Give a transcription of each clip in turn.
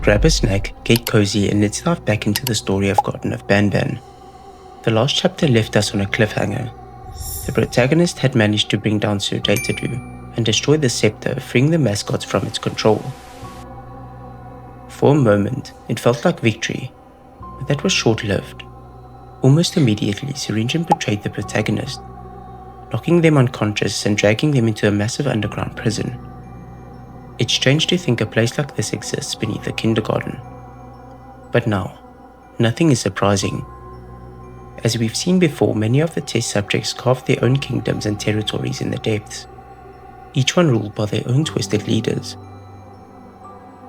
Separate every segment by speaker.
Speaker 1: grab a snack, get cozy, and let's dive back into the story of Garten of Banban. The last chapter left us on a cliffhanger. The protagonist had managed to bring down Sir Datadu and destroy the scepter, freeing the mascots from its control. For a moment, it felt like victory, but that was short-lived. Almost immediately, Syringan betrayed the protagonist, knocking them unconscious and dragging them into a massive underground prison. It's strange to think a place like this exists beneath a kindergarten. But now, nothing is surprising. As we've seen before, many of the test subjects carved their own kingdoms and territories in the depths, each one ruled by their own twisted leaders.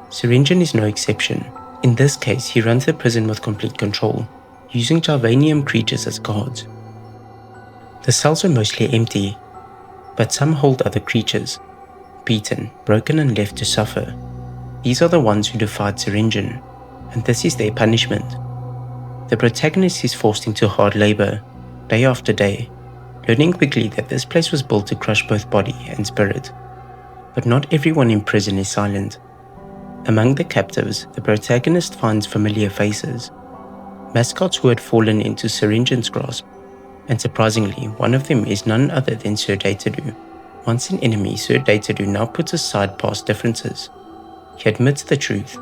Speaker 1: Syringan is no exception. In this case, he runs the prison with complete control, using Javanium creatures as guards. The cells are mostly empty, but some hold other creatures, beaten, broken and left to suffer. These are the ones who defied Syringan, and this is their punishment. The protagonist is forced into hard labor, day after day, learning quickly that this place was built to crush both body and spirit. But not everyone in prison is silent. Among the captives, the protagonist finds familiar faces, mascots who had fallen into Syringan's grasp, and surprisingly, one of them is none other than Sir Datadu. Once an enemy, Sir Datadu now puts aside past differences. He admits the truth.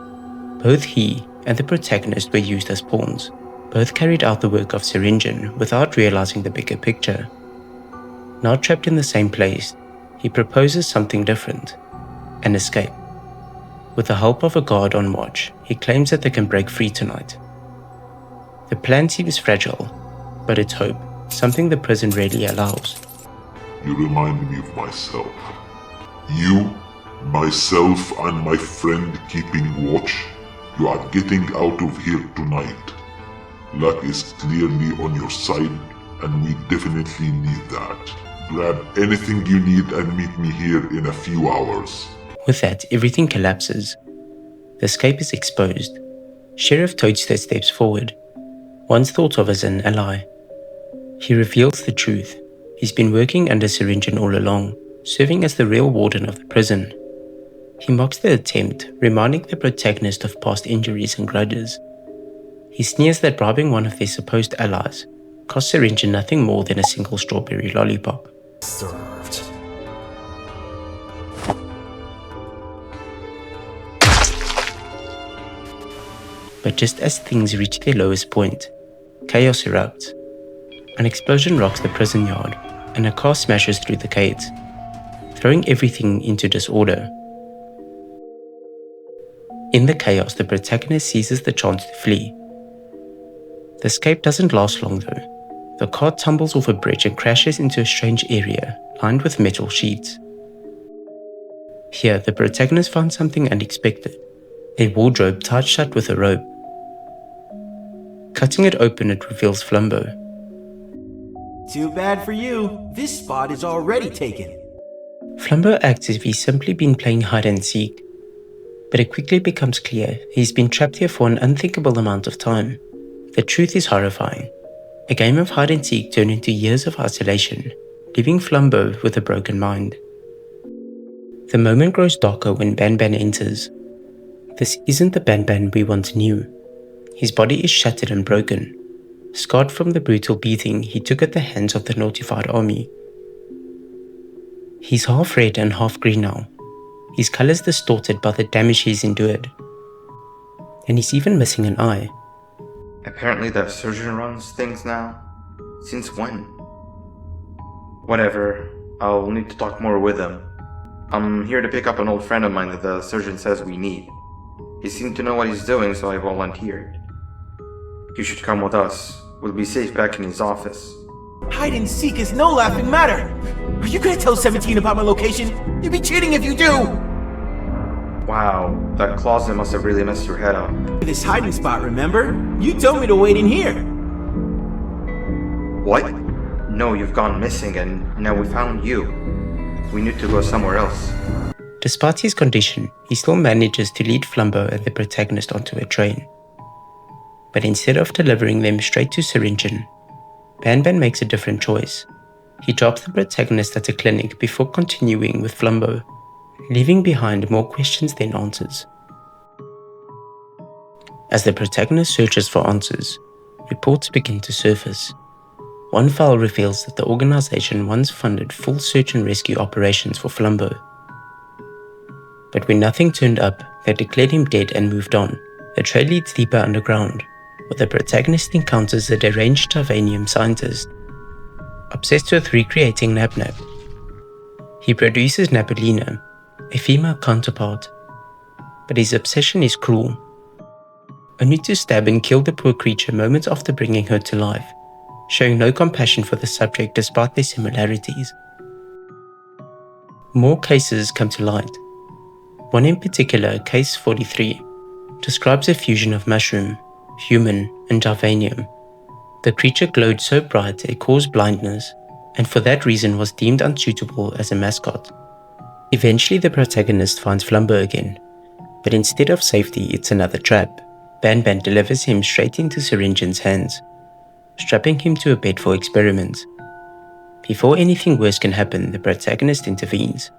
Speaker 1: Both he and the protagonist were used as pawns. Both carried out the work of Syringan without realizing the bigger picture. Now trapped in the same place, he proposes something different, an escape. With the help of a guard on watch, he claims that they can break free tonight. The plan seems fragile, but it's hope, something the prison rarely allows.
Speaker 2: You remind me of myself. You, myself, and my friend keeping watch. You are getting out of here tonight. Luck is clearly on your side, and we definitely need that. Grab anything you need and meet me here in a few hours.
Speaker 1: With that, everything collapses. The escape is exposed. Sheriff Toadster steps forward, once thought of as an ally. He reveals the truth. He's been working under Syringan all along, serving as the real warden of the prison. He mocks the attempt, reminding the protagonist of past injuries and grudges. He sneers that bribing one of their supposed allies cost Syringan nothing more than a single strawberry lollipop.
Speaker 3: Served.
Speaker 1: But just as things reach their lowest point, chaos erupts. An explosion rocks the prison yard, and a car smashes through the gates, throwing everything into disorder. In the chaos, the protagonist seizes the chance to flee. The escape doesn't last long though. The car tumbles off a bridge and crashes into a strange area lined with metal sheets. Here, the protagonist finds something unexpected, a wardrobe tied shut with a rope. Cutting it open, it reveals Flumbo.
Speaker 3: Too bad for you. This spot is already taken.
Speaker 1: Flumbo acts as if he's simply been playing hide and seek, but it quickly becomes clear he's been trapped here for an unthinkable amount of time. The truth is horrifying. A game of hide and seek turned into years of isolation, leaving Flumbo with a broken mind. The moment grows darker when Banban enters. This isn't the Banban we once knew. His body is shattered and broken, scarred from the brutal beating he took at the hands of the notified army. He's half red and half green now, his colors distorted by the damage he's endured. And he's even missing an eye.
Speaker 4: Apparently the surgeon runs things now. Since when? Whatever, I'll need to talk more with him. I'm here to pick up an old friend of mine that the surgeon says we need. He seemed to know what he's doing, so I volunteered. You should come with us. We'll be safe back in his office.
Speaker 3: Hide and seek is no laughing matter. Are you gonna tell 17 about my location? You'd be cheating if you do.
Speaker 4: Wow, that closet must have really messed your head up.
Speaker 3: This hiding spot, remember? You told me to wait in here.
Speaker 4: What? No, you've gone missing and now we found you. We need to go somewhere else.
Speaker 1: Despite his condition, he still manages to lead Flumbo and the protagonist onto a train. But instead of delivering them straight to Syringan, Banban makes a different choice. He drops the protagonist at a clinic before continuing with Flumbo, leaving behind more questions than answers. As the protagonist searches for answers, reports begin to surface. One file reveals that the organization once funded full search and rescue operations for Flumbo. But when nothing turned up, they declared him dead and moved on. The trail leads deeper underground, where the protagonist encounters a deranged Javanium scientist, obsessed with recreating Nap-Nap. He produces Napolina, a female counterpart, but his obsession is cruel, only to stab and kill the poor creature moments after bringing her to life, showing no compassion for the subject despite their similarities. More cases come to light. One in particular, Case 43, describes a fusion of mushroom, human, and Javanium. The creature glowed so bright it caused blindness, and for that reason was deemed unsuitable as a mascot. Eventually the protagonist finds Flumbo again, but instead of safety it's another trap. Banban delivers him straight into Syringen's hands, strapping him to a bed for experiments. Before anything worse can happen, the protagonist intervenes.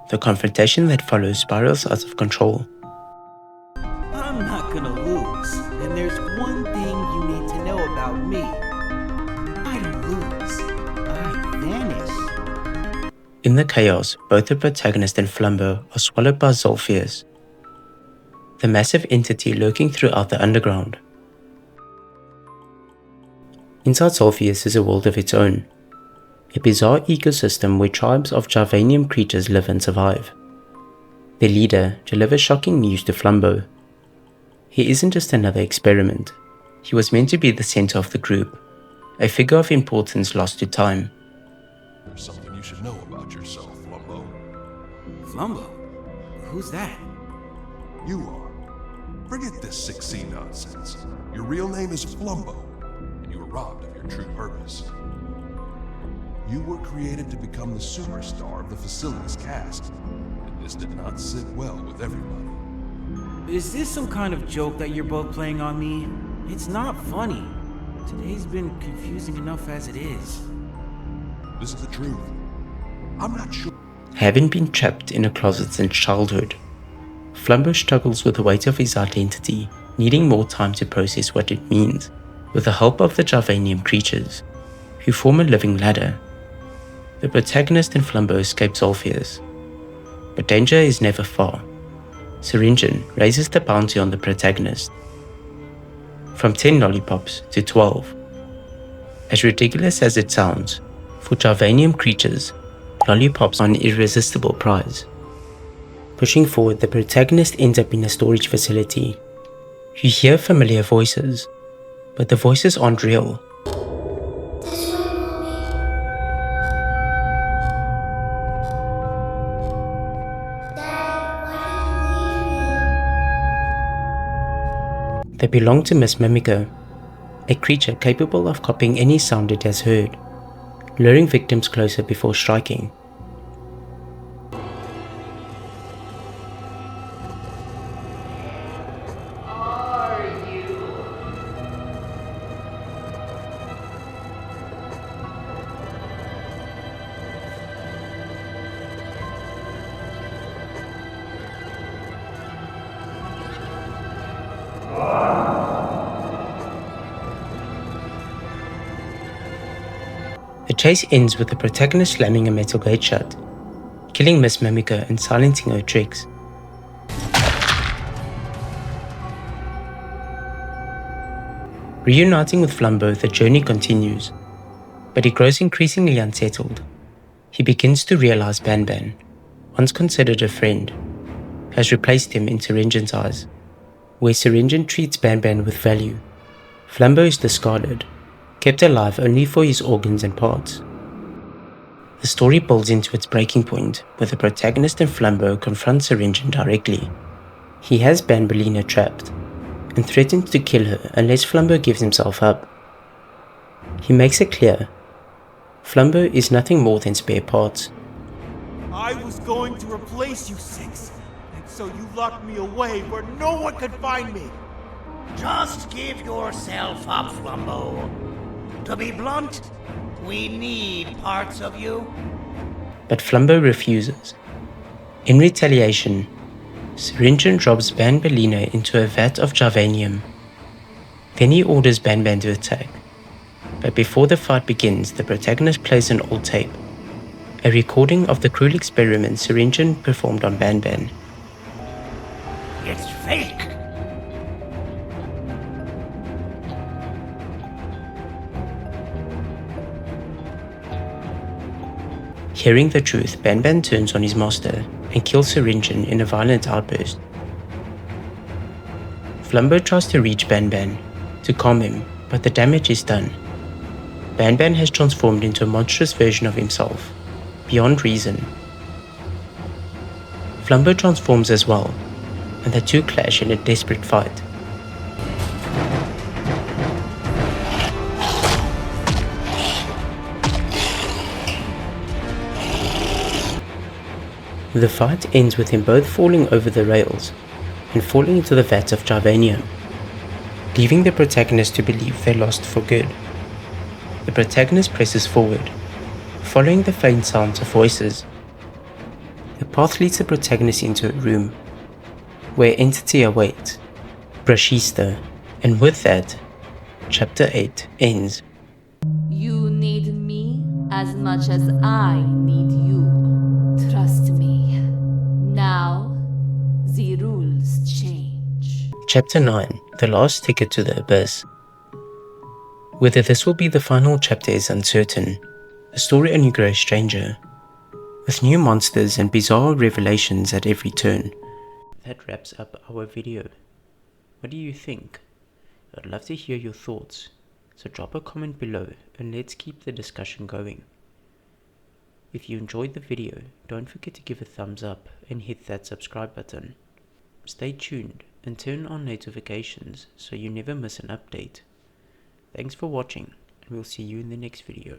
Speaker 1: The confrontation that follows spirals out of control.
Speaker 3: I'm not gonna lose, and there's one thing you need to know about me. I don't lose. I vanish.
Speaker 1: In the chaos, both the protagonist and Flumbo are swallowed by Zolphius, the massive entity lurking throughout the underground. Inside Zolphius is a world of its own, a bizarre ecosystem where tribes of Javanium creatures live and survive. Their leader delivers shocking news to Flumbo. He isn't just another experiment. He was meant to be the center of the group, a figure of importance lost to time.
Speaker 5: There's something you should know about yourself, Flumbo.
Speaker 3: Flumbo? Who's that?
Speaker 5: You are. Forget this 6C nonsense. Your real name is Flumbo, and you were robbed of your true purpose. You were created to become the superstar of the facility's cast, and this did not sit well with everybody.
Speaker 3: Is this some kind of joke that you're both playing on me? It's not funny. Today's been confusing enough as it is.
Speaker 5: This is the truth. I'm not sure.
Speaker 1: Having been trapped in a closet since childhood, Flumbo struggles with the weight of his identity, needing more time to process what it means. With the help of the Javanium creatures, who form a living ladder, the protagonist and Flumbo escape Zolphius. But danger is never far. Syringen raises the bounty on the protagonist, from 10 lollipops to 12. As ridiculous as it sounds, for Javanium creatures, lollipops are an irresistible prize. Pushing forward, the protagonist ends up in a storage facility. You hear familiar voices, but the voices aren't real. They belong to Miss Mimica, a creature capable of copying any sound it has heard, luring victims closer before striking. The chase ends with the protagonist slamming a metal gate shut, killing Miss Mimica and silencing her tricks. Reuniting with Flumbo, the journey continues, but he grows increasingly unsettled. He begins to realize Banban, once considered a friend, has replaced him in Syringen's eyes. Where Syringen treats Banban with value, Flumbo is discarded, kept alive only for his organs and parts. The story builds into its breaking point, where the protagonist and Flumbo confront Syringen directly. He has Banbalina trapped, and threatens to kill her unless Flumbo gives himself up. He makes it clear, Flumbo is nothing more than spare parts.
Speaker 3: I was going to replace you, Six, and so you locked me away where no one could find me.
Speaker 6: Just give yourself up, Flumbo. To be blunt, we need parts of you.
Speaker 1: But Flumbo refuses. In retaliation, Syringan drops Banbalina into a vat of Javanium. Then he orders Banban to attack. But before the fight begins, the protagonist plays an old tape, a recording of the cruel experiment Syringan performed on Banban.
Speaker 6: It's fake!
Speaker 1: Hearing the truth, Banban turns on his master and kills Syringan in a violent outburst. Flumbo tries to reach Banban to calm him, but the damage is done. Banban has transformed into a monstrous version of himself, beyond reason. Flumbo transforms as well, and the two clash in a desperate fight. The fight ends with them both falling over the rails and falling into the vat of Javanium, leaving the protagonist to believe they lost for good. The protagonist presses forward, following the faint sounds of voices. The path leads the protagonist into a room where entity awaits, Brashista, and with that, Chapter 8 ends.
Speaker 7: You need me as much as I need you. Trust me. Now, the rules change.
Speaker 1: Chapter 9, The Last Ticket to the Abyss. Whether this will be the final chapter is uncertain. The story only grows stranger, with new monsters and bizarre revelations at every turn. That wraps up our video. What do you think? I'd love to hear your thoughts, so drop a comment below and let's keep the discussion going. If you enjoyed the video, don't forget to give a thumbs up and hit that subscribe button. Stay tuned and turn on notifications so you never miss an update. Thanks for watching, and we'll see you in the next video.